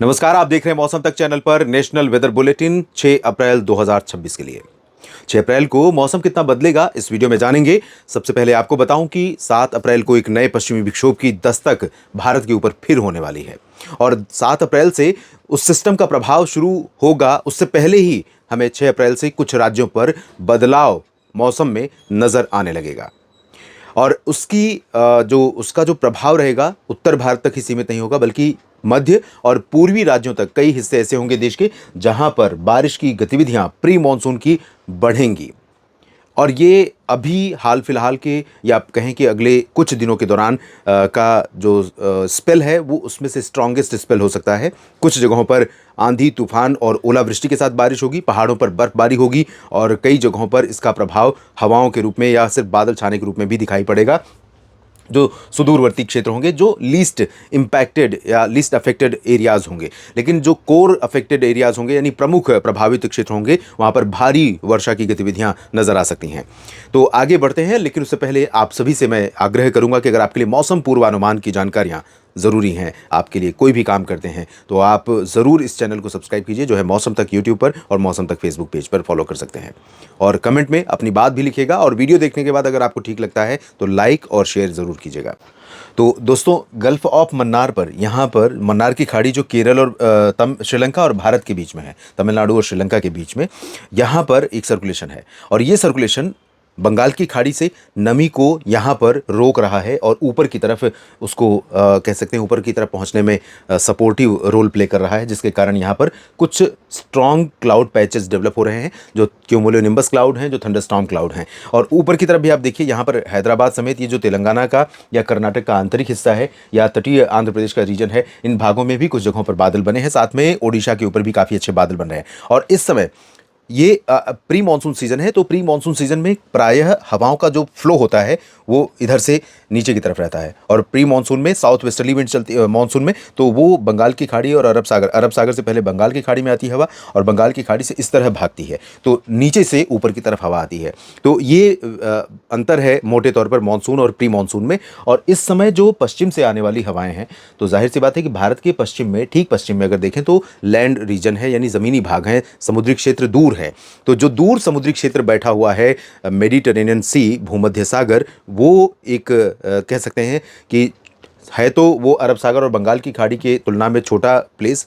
नमस्कार, आप देख रहे हैं मौसम तक चैनल पर नेशनल वेदर बुलेटिन 6 अप्रैल 2026 के लिए। 6 अप्रैल को मौसम कितना बदलेगा इस वीडियो में जानेंगे। सबसे पहले आपको बताऊं कि 7 अप्रैल को एक नए पश्चिमी विक्षोभ की दस्तक भारत के ऊपर फिर होने वाली है और 7 अप्रैल से उस सिस्टम का प्रभाव शुरू होगा। उससे पहले ही हमें 6 अप्रैल से कुछ राज्यों पर बदलाव मौसम में नजर आने लगेगा और उसका जो प्रभाव रहेगा उत्तर भारत तक ही सीमित नहीं होगा, बल्कि मध्य और पूर्वी राज्यों तक कई हिस्से ऐसे होंगे देश के जहां पर बारिश की गतिविधियां प्री मॉनसून की बढ़ेंगी। और ये अभी हाल फिलहाल के या आप कहें कि अगले कुछ दिनों के दौरान का जो स्पेल है वो उसमें से स्ट्रॉन्गेस्ट स्पेल हो सकता है। कुछ जगहों पर आंधी तूफान और ओलावृष्टि के साथ बारिश होगी, पहाड़ों पर बर्फबारी होगी और कई जगहों पर इसका प्रभाव हवाओं के रूप में या सिर्फ बादल छाने के रूप में भी दिखाई पड़ेगा। जो सुदूरवर्ती क्षेत्र होंगे, जो लीस्ट इम्पैक्टेड या लीस्ट अफेक्टेड एरियाज होंगे, लेकिन जो कोर अफेक्टेड एरियाज होंगे यानी प्रमुख प्रभावित क्षेत्र होंगे, वहां पर भारी वर्षा की गतिविधियां नजर आ सकती हैं। तो आगे बढ़ते हैं, लेकिन उससे पहले आप सभी से मैं आग्रह करूंगा कि अगर आपके लिए मौसम पूर्वानुमान की जानकारियां ज़रूरी हैं, आपके लिए कोई भी काम करते हैं, तो आप ज़रूर इस चैनल को सब्सक्राइब कीजिए, जो है मौसम तक यूट्यूब पर और मौसम तक फेसबुक पेज पर फॉलो कर सकते हैं। और कमेंट में अपनी बात भी लिखिएगा और वीडियो देखने के बाद अगर आपको ठीक लगता है तो लाइक और शेयर ज़रूर कीजिएगा। तो दोस्तों, गल्फ ऑफ मन्नार पर, यहाँ पर मन्नार की खाड़ी जो केरल और श्रीलंका और भारत के बीच में है, तमिलनाडु और श्रीलंका के बीच में, यहाँ पर एक सर्कुलेशन है और ये सर्कुलेशन बंगाल की खाड़ी से नमी को यहाँ पर रोक रहा है और ऊपर की तरफ उसको कह सकते हैं ऊपर की तरफ पहुँचने में सपोर्टिव रोल प्ले कर रहा है, जिसके कारण यहाँ पर कुछ स्ट्रॉन्ग क्लाउड पैचेस डेवलप हो रहे हैं जो क्यूमुलोनिम्बस क्लाउड हैं, जो थंडरस्टॉर्म क्लाउड हैं। और ऊपर की तरफ भी आप देखिए, यहाँ पर हैदराबाद समेत ये जो तेलंगाना का या कर्नाटक का आंतरिक हिस्सा है या तटीय आंध्र प्रदेश का रीजन है, इन भागों में भी कुछ जगहों पर बादल बने हैं। साथ में ओडिशा के ऊपर भी काफ़ी अच्छे बादल बन रहे हैं और इस समय ये प्री मॉनसून सीजन है। तो प्री मॉनसून सीजन में प्रायः हवाओं का जो फ्लो होता है वो इधर से नीचे की तरफ रहता है और प्री मॉनसून में साउथ वेस्टर्ली विंड चलती है मॉनसून में, तो वो बंगाल की खाड़ी और अरब सागर से पहले बंगाल की खाड़ी में आती है हवा और बंगाल की खाड़ी से इस तरह भागती है, तो नीचे से ऊपर की तरफ हवा आती है। तो ये अंतर है मोटे तौर पर मॉनसून और प्री मॉनसून में। और इस समय जो पश्चिम से आने वाली हवाएं हैं, तो जाहिर सी बात है कि भारत के पश्चिम में, ठीक पश्चिम में अगर देखें तो लैंड रीजन है, यानी ज़मीनी भाग है, समुद्री क्षेत्र दूर है। तो जो दूर समुद्री क्षेत्र बैठा हुआ है, मेडिटेरेनियन सी, भूमध्य सागर, वो एक कह सकते हैं कि है तो वो अरब सागर और बंगाल की खाड़ी के तुलना में छोटा प्लेस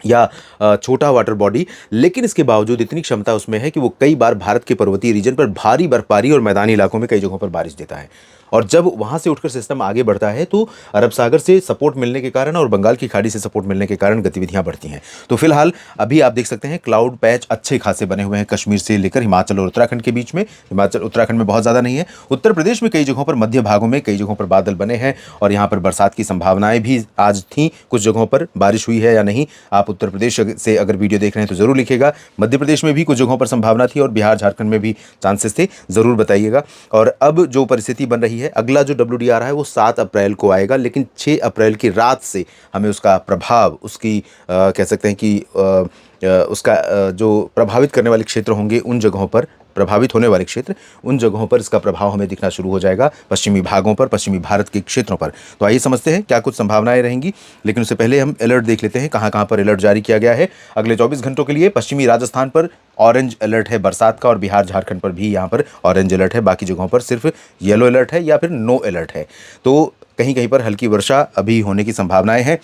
या छोटा वाटर बॉडी, लेकिन इसके बावजूद इतनी क्षमता उसमें है कि वो कई बार भारत के पर्वतीय रीजन पर भारी बर्फबारी और मैदानी इलाकों में कई जगहों पर बारिश देता है। और जब वहाँ से उठकर सिस्टम आगे बढ़ता है तो अरब सागर से सपोर्ट मिलने के कारण और बंगाल की खाड़ी से सपोर्ट मिलने के कारण गतिविधियाँ बढ़ती हैं। तो फिलहाल अभी आप देख सकते हैं क्लाउड पैच अच्छे खासे बने हुए हैं कश्मीर से लेकर हिमाचल और उत्तराखंड के बीच में। हिमाचल उत्तराखंड में बहुत ज़्यादा नहीं है। उत्तर प्रदेश में कई जगहों पर, मध्य भागों में कई जगहों पर बादल बने हैं और यहाँ पर बरसात की संभावनाएं भी आज थी। कुछ जगहों पर बारिश हुई है या नहीं, आप उत्तर प्रदेश से अगर वीडियो देख रहे हैं तो ज़रूर लिखिएगा। मध्य प्रदेश में भी कुछ जगहों पर संभावना थी और बिहार झारखंड में भी चांसेस थे, ज़रूर बताइएगा। और अब जो परिस्थिति बन रही है, अगला जो WD आ रहा है वो 7 अप्रैल को आएगा, लेकिन 6 अप्रैल की रात से हमें उसका प्रभाव, उसकी कह सकते हैं कि उसका जो प्रभावित करने वाले क्षेत्र होंगे, उन जगहों पर प्रभावित होने वाले क्षेत्र, उन जगहों पर इसका प्रभाव हमें दिखना शुरू हो जाएगा, पश्चिमी भागों पर, पश्चिमी भारत के क्षेत्रों पर। तो आइए समझते हैं क्या कुछ संभावनाएं रहेंगी, लेकिन उससे पहले हम अलर्ट देख लेते हैं कहाँ कहाँ पर अलर्ट जारी किया गया है। अगले 24 घंटों के लिए पश्चिमी राजस्थान पर ऑरेंज अलर्ट है बरसात का और बिहार झारखंड पर भी यहाँ पर ऑरेंज अलर्ट है। बाकी जगहों पर सिर्फ येलो अलर्ट है या फिर नो अलर्ट है। तो कहीं कहीं पर हल्की वर्षा अभी होने की संभावनाएं हैं,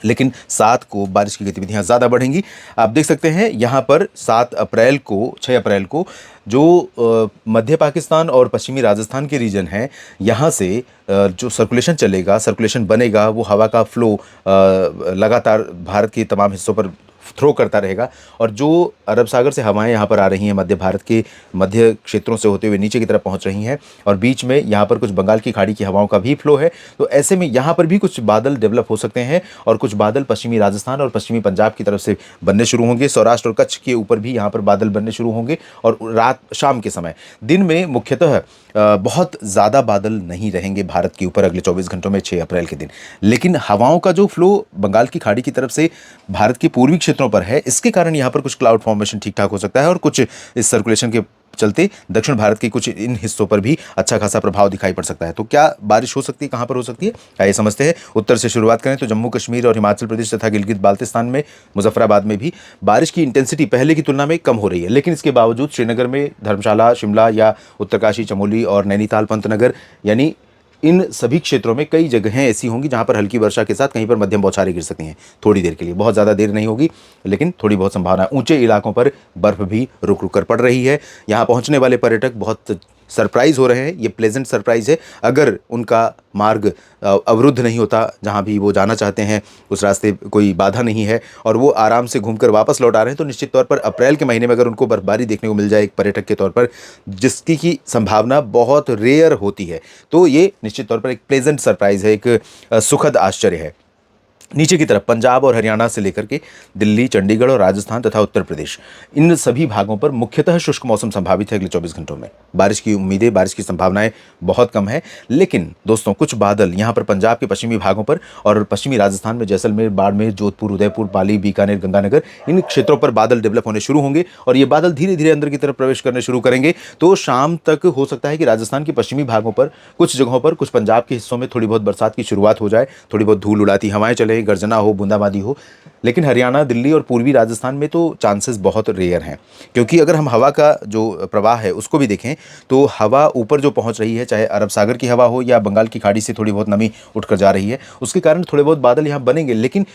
लेकिन 7 को बारिश की गतिविधियां ज़्यादा बढ़ेंगी। आप देख सकते हैं यहाँ पर 6 अप्रैल को जो मध्य पाकिस्तान और पश्चिमी राजस्थान के रीजन हैं, यहाँ से जो सर्कुलेशन चलेगा, सर्कुलेशन बनेगा, वो हवा का फ्लो लगातार भारत के तमाम हिस्सों पर थ्रो करता रहेगा। और जो अरब सागर से हवाएं यहाँ पर आ रही हैं, मध्य भारत के मध्य क्षेत्रों से होते हुए नीचे की तरफ पहुँच रही हैं और बीच में यहाँ पर कुछ बंगाल की खाड़ी की हवाओं का भी फ्लो है। तो ऐसे में यहाँ पर भी कुछ बादल डेवलप हो सकते हैं और कुछ बादल पश्चिमी राजस्थान और पश्चिमी पंजाब की तरफ से बनने शुरू होंगे। सौराष्ट्र और कच्छ के ऊपर भी यहाँ पर बादल बनने शुरू होंगे और रात शाम के समय, दिन में मुख्यतः बहुत ज़्यादा बादल नहीं रहेंगे भारत के ऊपर अगले 24 घंटों में, 6 अप्रैल के दिन। लेकिन हवाओं का जो फ्लो बंगाल की खाड़ी की तरफ से भारत के पूर्वी क्षेत्रों पर है, इसके कारण यहाँ पर कुछ क्लाउड फॉर्मेशन ठीक ठाक हो सकता है और कुछ इस सर्कुलेशन के चलते दक्षिण भारत के कुछ इन हिस्सों पर भी अच्छा खासा प्रभाव दिखाई पड़ सकता है। तो क्या बारिश हो सकती है, कहां पर हो सकती है, आइए समझते हैं। उत्तर से शुरुआत करें तो जम्मू कश्मीर और हिमाचल प्रदेश तथा गिलगित बाल्टिस्तान में, मुजफ्फराबाद में भी बारिश की इंटेंसिटी पहले की तुलना में कम हो रही है। लेकिन इसके बावजूद श्रीनगर में, धर्मशाला, शिमला या उत्तरकाशी, चमोली और नैनीताल, पंतनगर, यानी इन सभी क्षेत्रों में कई जगहें ऐसी होंगी जहां पर हल्की वर्षा के साथ कहीं पर मध्यम बौछारें गिर सकती हैं थोड़ी देर के लिए। बहुत ज़्यादा देर नहीं होगी, लेकिन थोड़ी बहुत संभावना है। ऊंचे इलाकों पर बर्फ भी रुक रुक कर पड़ रही है। यहाँ पहुंचने वाले पर्यटक बहुत सरप्राइज हो रहे हैं। ये प्लेजेंट सरप्राइज है। अगर उनका मार्ग अवरुद्ध नहीं होता, जहाँ भी वो जाना चाहते हैं उस रास्ते कोई बाधा नहीं है और वो आराम से घूमकर वापस लौट आ रहे हैं, तो निश्चित तौर पर अप्रैल के महीने में अगर उनको बर्फबारी देखने को मिल जाए एक पर्यटक के तौर पर, जिसकी की संभावना बहुत रेयर होती है, तो ये निश्चित तौर पर एक प्लेजेंट सरप्राइज है, एक सुखद आश्चर्य है। नीचे की तरफ पंजाब और हरियाणा से लेकर के दिल्ली, चंडीगढ़ और राजस्थान तथा उत्तर प्रदेश, इन सभी भागों पर मुख्यतः शुष्क मौसम संभावित है। अगले 24 घंटों में बारिश की उम्मीदें, बारिश की संभावनाएं बहुत कम है। लेकिन दोस्तों, कुछ बादल यहाँ पर पंजाब के पश्चिमी भागों पर और पश्चिमी राजस्थान में जैसलमेर, बाड़मेर, जोधपुर, उदयपुर, पाली, बीकानेर, गंगानगर, इन क्षेत्रों पर बादल डेवलप होने शुरू होंगे और ये बादल धीरे धीरे अंदर की तरफ प्रवेश करने शुरू करेंगे। तो शाम तक हो सकता है कि राजस्थान के पश्चिमी भागों पर, कुछ जगहों पर, कुछ पंजाब के हिस्सों में थोड़ी बहुत बरसात की शुरुआत हो जाए, थोड़ी बहुत धूल उड़ाती हवाएं चले, गर्जना हो, बूंदाबांदी हो। लेकिन हरियाणा, दिल्ली और पूर्वी राजस्थान में तो चांसेस बहुत रेयर हैं, क्योंकि अगर हम हवा का जो प्रवाह है उसको भी देखें तो हवा ऊपर जो पहुंच रही है, चाहे अरब सागर की हवा हो या बंगाल की खाड़ी से थोड़ी बहुत नमी उठकर जा रही है, उसके कारण थोड़े बहुत बादल यहाँ बनेंगे। लेकिन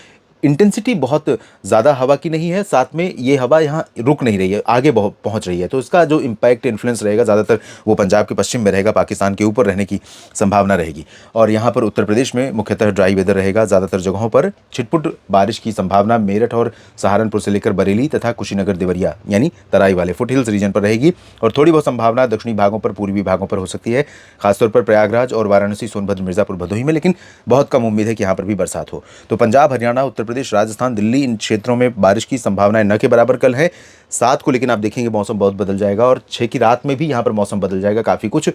इंटेंसिटी बहुत ज़्यादा हवा की नहीं है, साथ में ये हवा यहाँ रुक नहीं रही है, आगे बहुत पहुँच रही है। तो इसका जो इम्पैक्ट, इन्फ्लुएंस रहेगा ज़्यादातर वो पंजाब के पश्चिम में रहेगा, पाकिस्तान के ऊपर रहने की संभावना रहेगी। और यहाँ पर उत्तर प्रदेश में मुख्यतः ड्राई वेदर रहेगा। ज़्यादातर जगहों पर छिटपुट बारिश की संभावना मेरठ और सहारनपुर से लेकर बरेली तथा कुशीनगर, देवरिया यानी तराई वाले फुट हिल्स रीजन पर रहेगी। और थोड़ी बहुत संभावना दक्षिणी भागों पर, पूर्वी भागों पर हो सकती है, खासतौर पर प्रयागराज और वाराणसी, सोनभद्र, मिर्ज़ापुर, भदोही में। लेकिन बहुत कम उम्मीद है कि यहाँ पर भी बरसात हो। तो पंजाब, हरियाणा, उत्तर प्रदेश, राजस्थान, दिल्ली, इन क्षेत्रों में बारिश की संभावनाएं न के बराबर कल है। 7 को लेकिन आप देखेंगे मौसम बहुत बदल जाएगा और 6 की रात में भी यहाँ पर मौसम बदल जाएगा। काफ़ी कुछ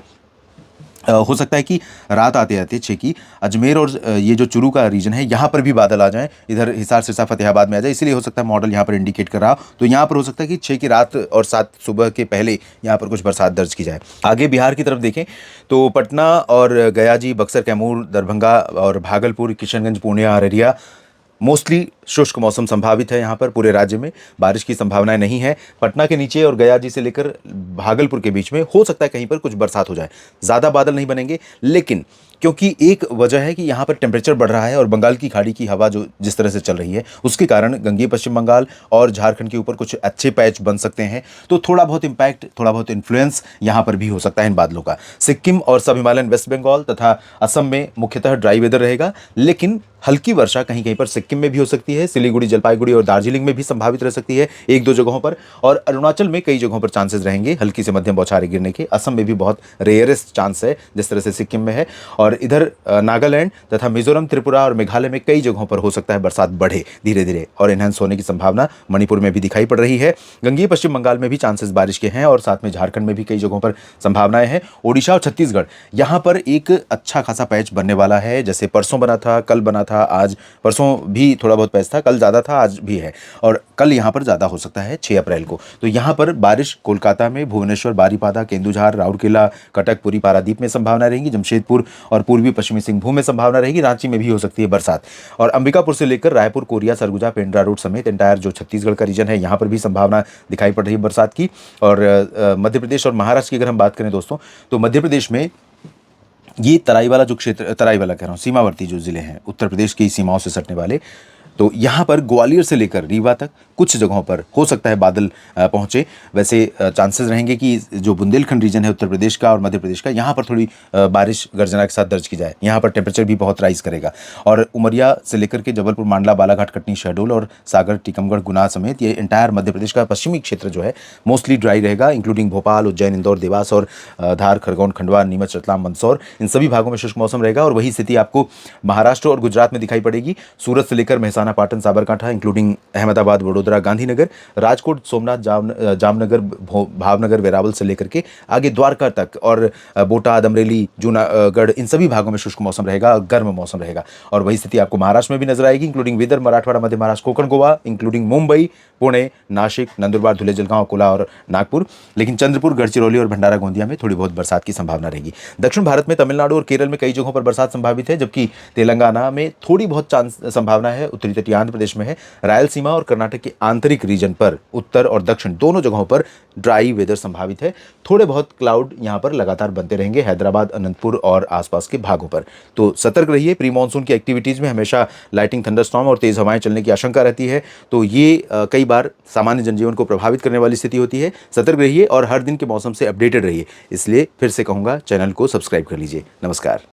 हो सकता है कि रात आते आते 6 की अजमेर और ये जो चुरू का रीजन है यहाँ पर भी बादल आ जाएं, इधर हिसार, सिरसा, फतेहाबाद में आ जाए। इसलिए हो सकता है मॉडल यहाँ पर इंडिकेट कर रहा हो, तो यहाँ पर हो सकता है कि 6 की रात और 7 सुबह के पहले यहाँ पर कुछ बरसात दर्ज की जाए। आगे बिहार की तरफ देखें तो पटना और गया जी, बक्सर, कैमूर, दरभंगा और भागलपुर, किशनगंज, पूर्णिया, अररिया, मोस्टली शुष्क मौसम संभावित है। यहाँ पर पूरे राज्य में बारिश की संभावनाएं नहीं है। पटना के नीचे और गया जी से लेकर भागलपुर के बीच में हो सकता है कहीं पर कुछ बरसात हो जाए। ज़्यादा बादल नहीं बनेंगे, लेकिन क्योंकि एक वजह है कि यहाँ पर टेम्परेचर बढ़ रहा है और बंगाल की खाड़ी की हवा जो जिस तरह से चल रही है उसके कारण गंगेय पश्चिम बंगाल और झारखंड के ऊपर कुछ अच्छे पैच बन सकते हैं। तो थोड़ा बहुत इम्पैक्ट, थोड़ा बहुत इन्फ्लुएंस यहाँ पर भी हो सकता है इन बादलों का। सिक्किम और सब हिमालयन वेस्ट बंगाल तथा असम में मुख्यतः ड्राई वेदर रहेगा, लेकिन हल्की वर्षा कहीं कहीं पर सिक्किम में भी हो सकती है। सिलीगुड़ी, जलपाईगुड़ी और दार्जिलिंग में भी संभावित रह सकती है एक दो जगहों पर, और अरुणाचल में कई जगहों पर चांसेस रहेंगे हल्की से मध्यम बौछारें गिरने के। असम में भी बहुत रेयरेस्ट चांस है जिस तरह से सिक्किम में है। और इधर नागालैंड तथा मिजोरम, त्रिपुरा और मेघालय में कई जगहों पर हो सकता है बरसात बढ़े धीरे धीरे और एनहेंस होने की संभावना मणिपुर में भी दिखाई पड़ रही है। गंगेय पश्चिम बंगाल में भी चांसेस बारिश के हैं और साथ में झारखंड में भी कई जगहों पर संभावनाएं हैं। ओडिशा और छत्तीसगढ़, यहाँ पर एक अच्छा खासा पैच बनने वाला है। जैसे परसों बना था, कल बना था, आज परसों भी थोड़ा बहुत पैच था, कल ज़्यादा था, आज भी है, और कल यहाँ पर ज़्यादा हो सकता है 6 अप्रैल को। तो यहाँ पर बारिश कोलकाता में, भुवनेश्वर, बारीपादा, केंदुझार, राउरकेला, कटक, पुरी, पारादीप में संभावना रहेगी। जमशेदपुर और पूर्वी पश्चिमी सिंहभूम में संभावना रहेगी। रांची में भी हो सकती है बरसात। और अंबिकापुर से लेकर रायपुर, कोरिया, सरगुजा, पेंड्रा रोड समेत एंटायर जो छत्तीसगढ़ का रीजन है यहाँ पर भी संभावना दिखाई पड़ रही है बरसात की। और मध्य प्रदेश और महाराष्ट्र की अगर हम बात करें दोस्तों, तो मध्य प्रदेश में ये तराई वाला जो क्षेत्र, तराई वाला कह रहा हूँ, सीमावर्ती जो ज़िले हैं उत्तर प्रदेश की सीमाओं से सटने वाले, तो यहाँ पर ग्वालियर से लेकर रीवा तक कुछ जगहों पर हो सकता है बादल पहुँचे। वैसे चांसेस रहेंगे कि जो बुंदेलखंड रीजन है उत्तर प्रदेश का और मध्य प्रदेश का, यहाँ पर थोड़ी बारिश गर्जना के साथ दर्ज की जाए। यहाँ पर टेम्परेचर भी बहुत राइज करेगा। और उमरिया से लेकर के जबलपुर, मांडला, बालाघाट, कटनी, शहडोल और सागर, टीकमगढ़, गुना समेत ये एंटायर मध्य प्रदेश का पश्चिमी क्षेत्र जो है मोस्टली ड्राई रहेगा, इंक्लूडिंग भोपाल, उज्जैन, इंदौर, देवास और धार, खरगोन, खंडवा, नीमच, रतलाम, मंदसौर, इन सभी भागों में शुष्क मौसम रहेगा। और वही स्थिति आपको महाराष्ट्र और गुजरात में दिखाई पड़ेगी। सूरत से लेकर मेहसाना मेहसाना, पाटन, साबरकांठा इंक्लूडिंग अहमदाबाद, वडोदरा, गांधीनगर, राजकोट, सोमनाथ, जामनगर, भावनगर, वेरावल से लेकर के आगे द्वारका तक और बोटाद, अमरेली, जूनागढ़, इन सभी भागों में शुष्क मौसम रहेगा, गर्म मौसम रहेगा। और वही स्थिति आपको महाराष्ट्र में भी नजर आएगी, इंक्लूडिंग विदर्भ, मराठवाड़ा, मध्य महाराष्ट्र, कोकण, गोवा, इंक्लूडिंग मुंबई, पुणे, नासिक, नंदुरबार, धुले, जलगांव, अकोला और नागपुर। लेकिन चंद्रपुर, गढ़चिरौली और भंडारा गोंदिया में थोड़ी बहुत बरसात की संभावना रहेगी। दक्षिण भारत में तमिलनाडु और केरल में कई जगहों पर बरसात संभावित है, जबकि तेलंगाना में थोड़ी बहुत चांस संभावना है। उत्तरी तटीय आंध्र प्रदेश में है। रायलसीमा और कर्नाटक के आंतरिक रीजन पर उत्तर और दक्षिण दोनों जगहों पर ड्राई वेदर संभावित है। थोड़े बहुत क्लाउड यहां पर लगातार बनते रहेंगे हैदराबाद, अनंतपुर और आसपास के भागों पर। तो सतर्क रहिए। प्री मानसून की एक्टिविटीज में हमेशा लाइटिंग, थंडरस्टॉर्म और तेज हवाएं चलने की आशंका रहती है। तो ये कई बार सामान्य जनजीवन को प्रभावित करने वाली स्थिति होती है। सतर्क रहिए और हर दिन के मौसम से अपडेटेड रहिए। इसलिए फिर से कहूंगा, चैनल को सब्सक्राइब कर लीजिए। नमस्कार।